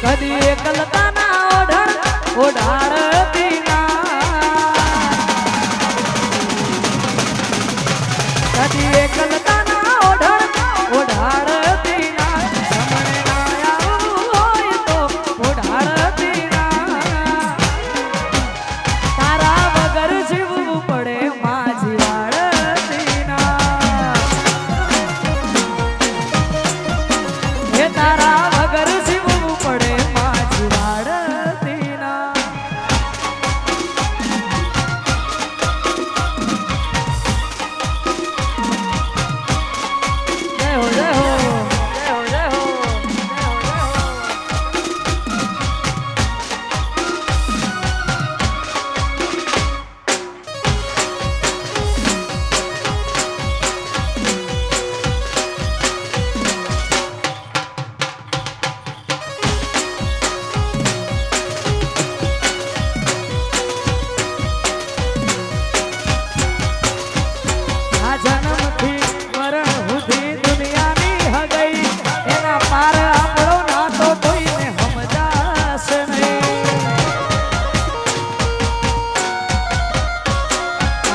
કદી એકલતાના ઓઢાડતી ના કદી એકલતાના ઓઢાડતી ના સમણે ના આવું હોય તો ઓઢાડતી ના તારા વગર જીવવું પડે માજી વાળતી ના હે તારા વગર જીવવું પડે માજી વાળતી ના જય હો જય હો જય હો જય હો આ જન્મથી મરણ સુધી દુનિયાની હગઈ એના પાર આપણો નાતો કોઈને સમજાશે નહીં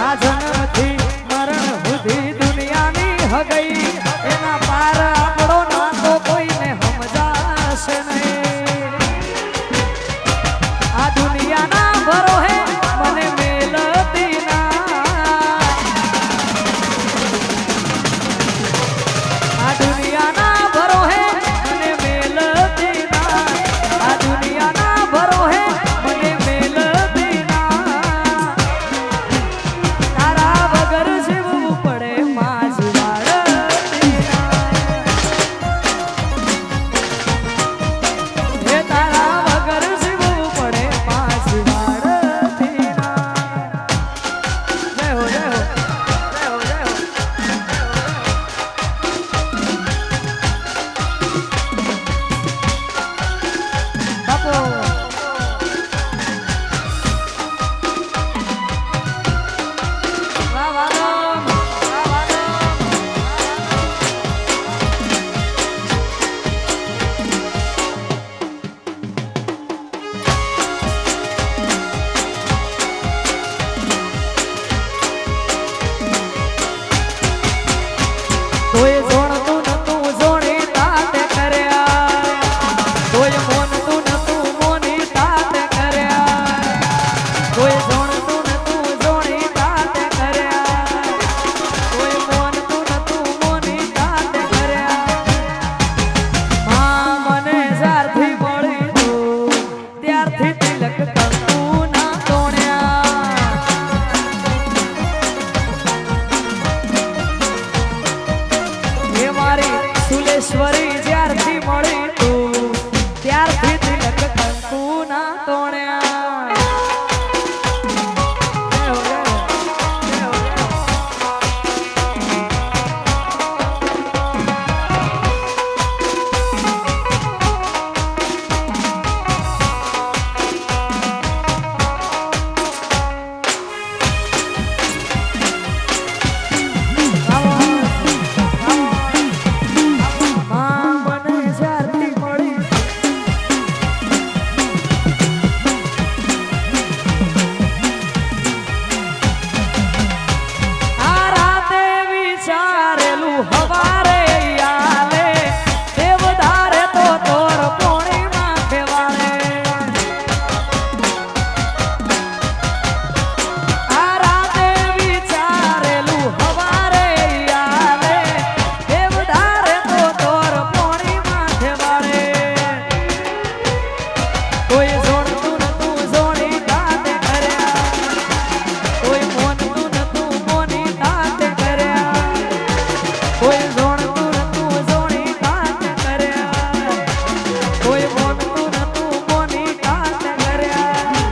આ જન્મથી મરણ સુધી દુનિયાની હગઈ એના પાર આપણો નાતો કોઈને સમજાશે નહીં આ દુનિયાના ભરોહે મને મેલતી ના આ દુનિયાના ભરોહે મને મેલતી ના આ દુનિયાના ભરોહે મને મેલતી ના તારા વગર જીવવું પડે માજી વાળતી ના હે તારા વગર જીવવું પડે માજી વાળતી ના જય હો જય હો જય હો જય હો બાપો વાહ વાહ રામ, વાહ વાહ રામ. કોઈ જોણતું નતું જોણી તાતે કર્યા કોઈ મોનતું નતું મોની તાતે કર્યા કોઈ જોણતું નતું જોણી તાતે કર્યા કોઈ મોનતું નતું મોની તાતે કર્યા માં મને જ્યારથી મળી તું ત્યારથી તિલક કંકુ ના તોણ્યા હે મારી સુલેશ્વરી જ્યારથી મળી તું ત્યારથી તિલક કંકુ ના તોણ્યા જય હો જય હો જય હો જય હો. માં મને જ્યારથી મળી આ રાતે વિચારેલું હવારે યાલે દેવધારે તો તોર પૂર્ણિમા ખેવાળે આ રાતે વિચારેલું હવારે યાલે દેવધારે તો તોર પૂર્ણિમા ખેવાળે કોઈ જોણતું નતું જોણી તાતે કર્યા કોઈ મોનતું નતું મોની તાતે કર્યા કોઈ જોણતું નતું જોણી તાતે કર્યા કોઈ મોનતું નતું મોની તાતે કર્યા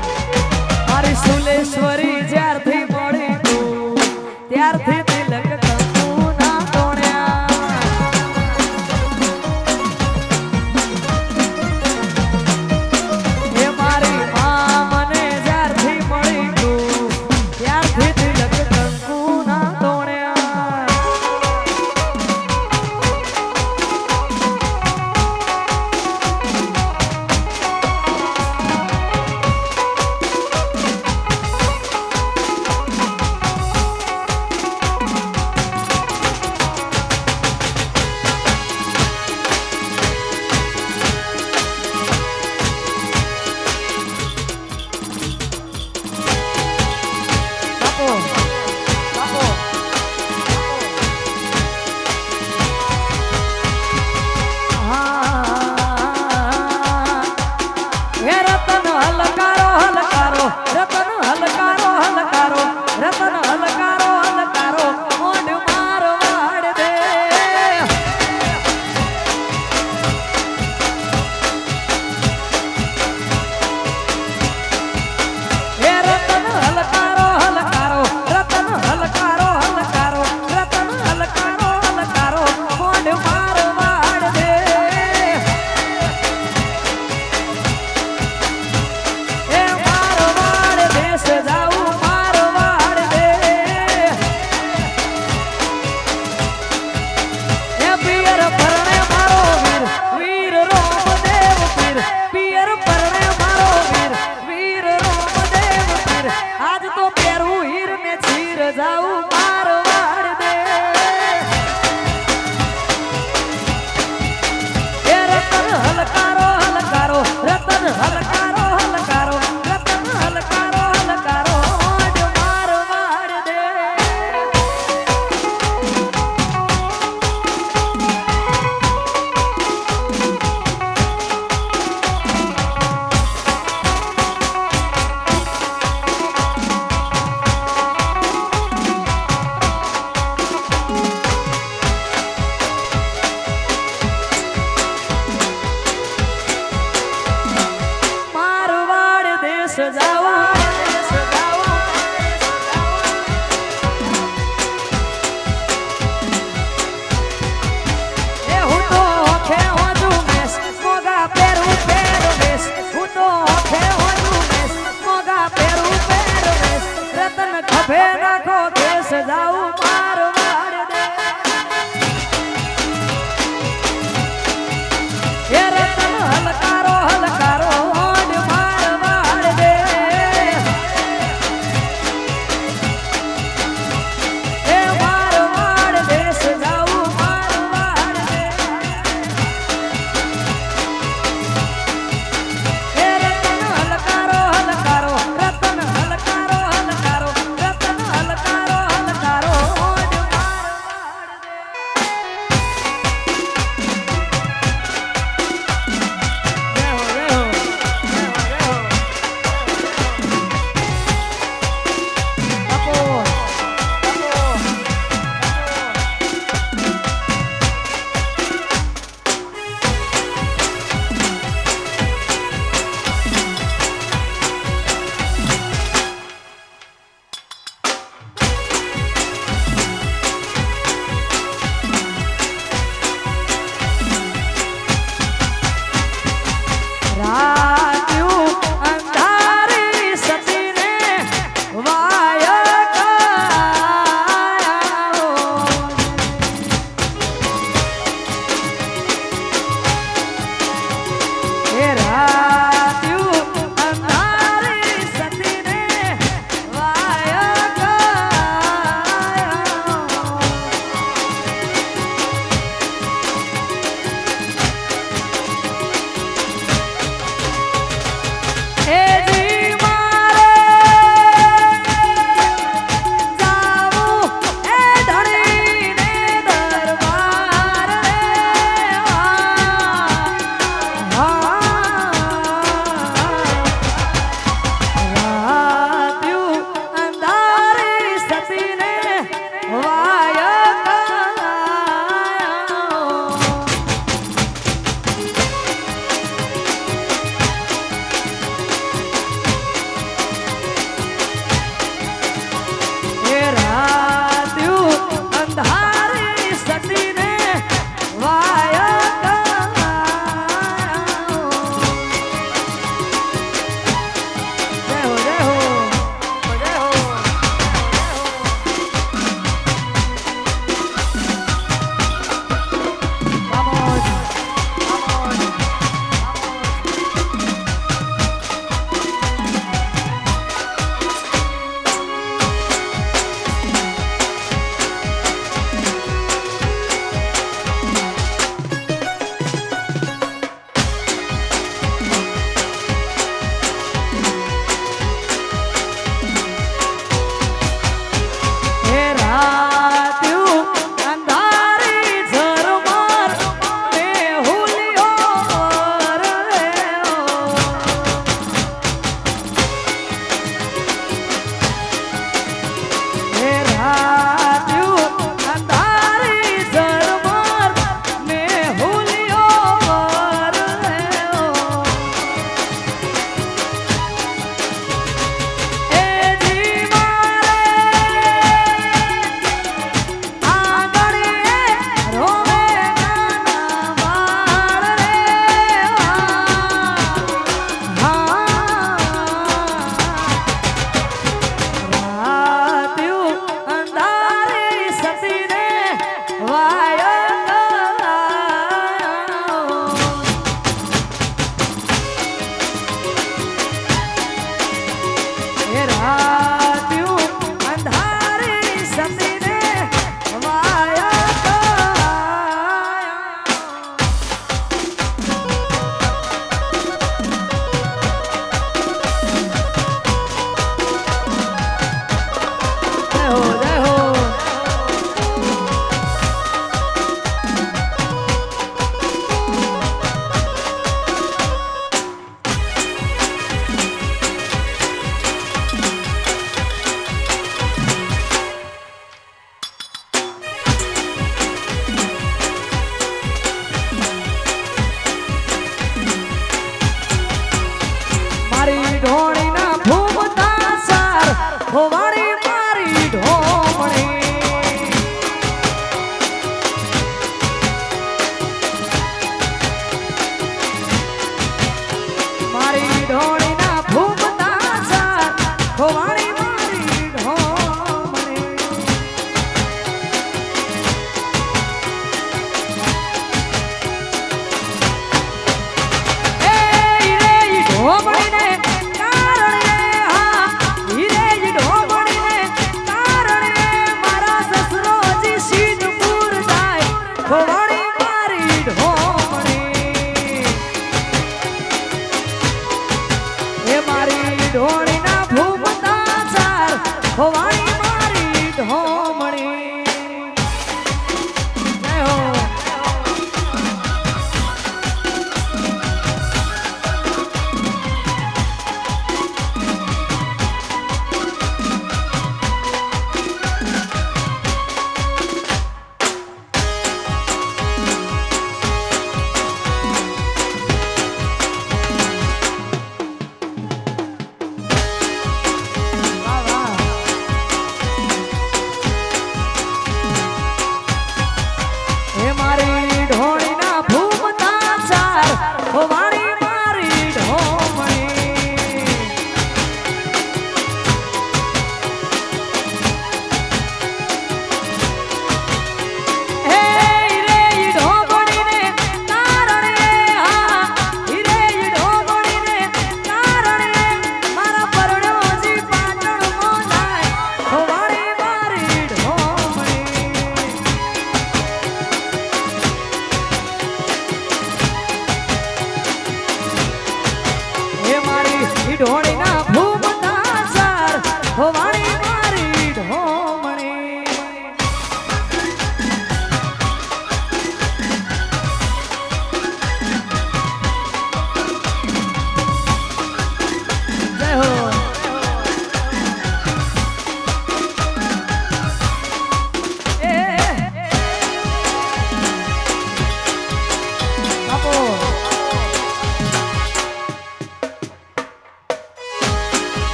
મારી સુલેશ્વરી જ્યારથી મળી તું ત્યારથી તિલક કંકુ ના તોણ્યા હે મારી માં મને જ્યારથી મળી તું ત્યારથી તિલક કંકુ ના તોણ્યા જાઉં મારવાડ દે એ રતન હલકારો હલકારો ઓડ મારવાડ દે એ મારવાડ દેશ જાઉં મારવાડ દે એ રતન હલકારો હલકારો રતન હલકારો હલકારો રતન હલકારો હલકારો ઓડ મારવાડ દે રાત્યું અંધારી સતીને વાય ગાયો એ રાત્યું અંધારી સતીને વાય ગાયો હે જી મારે જાવું એ ધણીને દરબાર રે રાત્યું અંધારી સતીને વાય ગાયો એ રાત્યું અંધારી સતીને વાય ગાયો જય હો જય હો જય હો વામોજ વામોજ હે રાત્યું અંધારી ઝરમર મેહુલિયો રહ્યો હે રાત્યું અંધારી ઝરમર મેહુલિયો રહ્યો એ જી મારે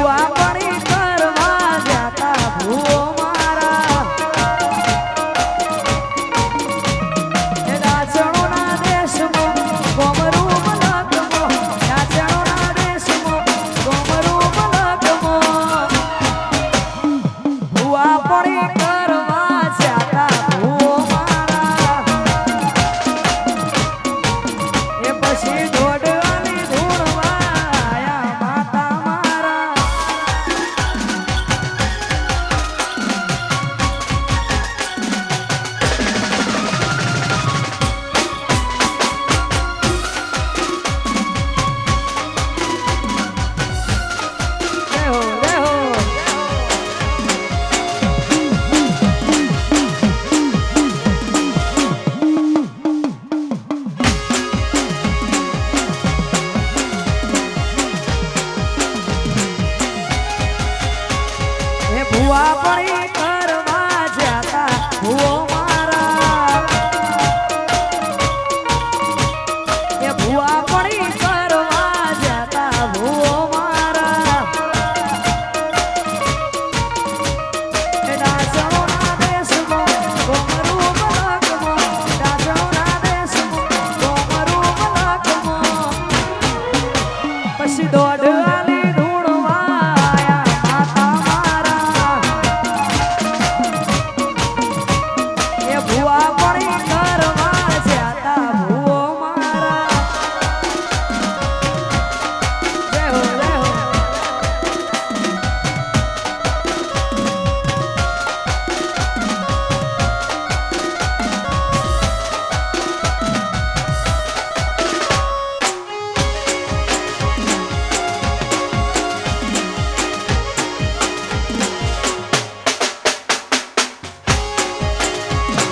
ભુવા પડી કરવા જાતા ભૂવો મારા એ દાચણોના દેશમાં ગોમરું મલકમાં દાચણોના દેશમાં ગોમરું મલકમાં ભુવા પડી કરવા જાતા ભૂવો મારા એ પછી દોડવાની ધૂણવાયા માતા મારા જય હો જય હો એ ભુવા પડી કરવા જાતા ભૂવો મારા એ ભુવા પડી કરવા જાતા ભૂવો મારા એ દાસોના દેશમાં ગોમરું મલકમાં દાસોના દેશમાં ગોમરું મલકમાં પછી દોડવાની ધૂણવાયા માતા મારા એ ભુવા પડી કરવા જાતા ભૂવો મારા જય હો જય હો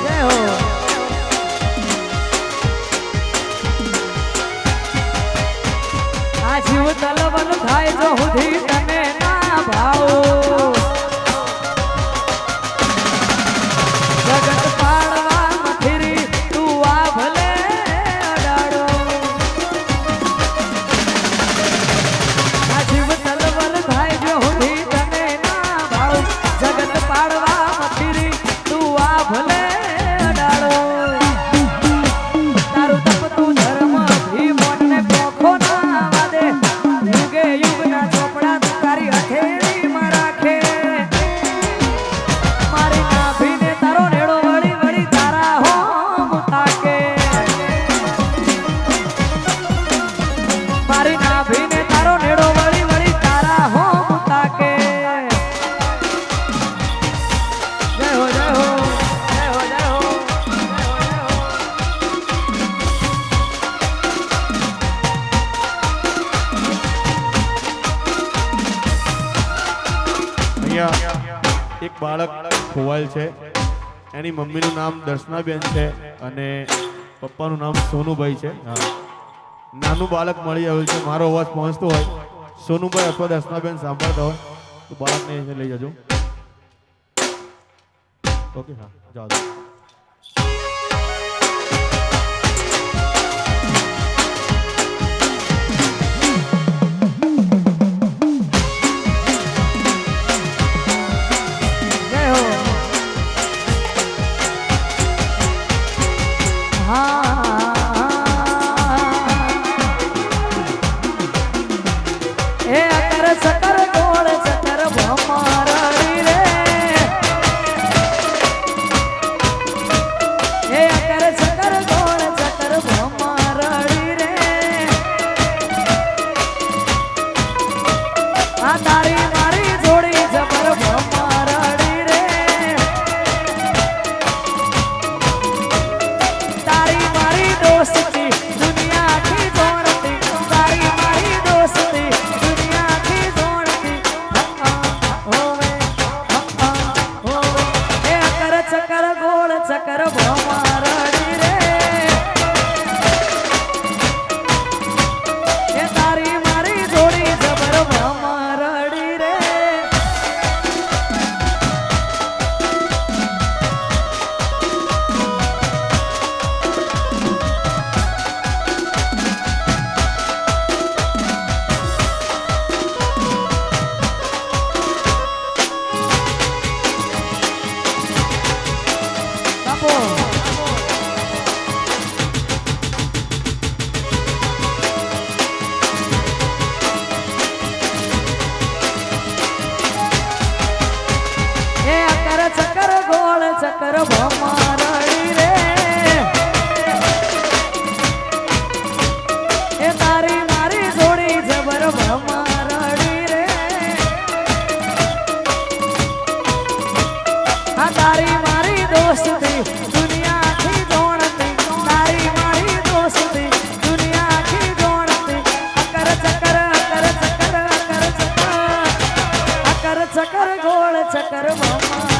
જય હો આ જીવ તલવન થાય જો સુધી તને ના ભાવો જગત પાડવા મથીરી તું આ ભલે અડાડો આ જીવ તલવન થાય જો સુધી તને ના ભાવો જગત પાડવા મથીરી તું આ ભલે અડાડો તારું તપતું ધર્મ ભીમોને પોખો ના વાદે યુગે યુગના ચોપડા તું તારી હથેળીમાં રાખે મારી નાભીને તારો નેડો વળી વળી તારા હોમ તાકે મારી નાભીને તારો નેડો વળી વળી તારા હોમ તાકે જય હો જય હો જય હો જય હો અહીંયા એક બાળક ખોવાયેલ છે. એની મમ્મીનું નામ દર્શનાબેન છે અને પપ્પાનું નામ સોનુભાઈ છે. હા, નાનું બાળક મળી આવ્યું છે. મારો અવાજ પહોંચતો હોય, સોનુભાઈ અથવા દર્શનાબેન સાંભળતા હોય તો બાળકને અહીંયા લઈ જજો. ઓકે, હા, જાઓ. જય હો એ અકર સકર ગોળ સકર ભમરડી રે એ અકર સકર ગોળ સકર ભમરડી રે આ તારી મારી જોડી જબર ભમરડી રે તારી મારી દોસ્તી દુનિયા આખી જોડતી તારી મારી દોસ્તી દુનિયા આખી જોડતી હોવે એ અકર ચકર ગોળ ચકર ભમરડી રે એ તારી મારી જોડી જબર ભમરડી ચકર ગોળ ચકર મામા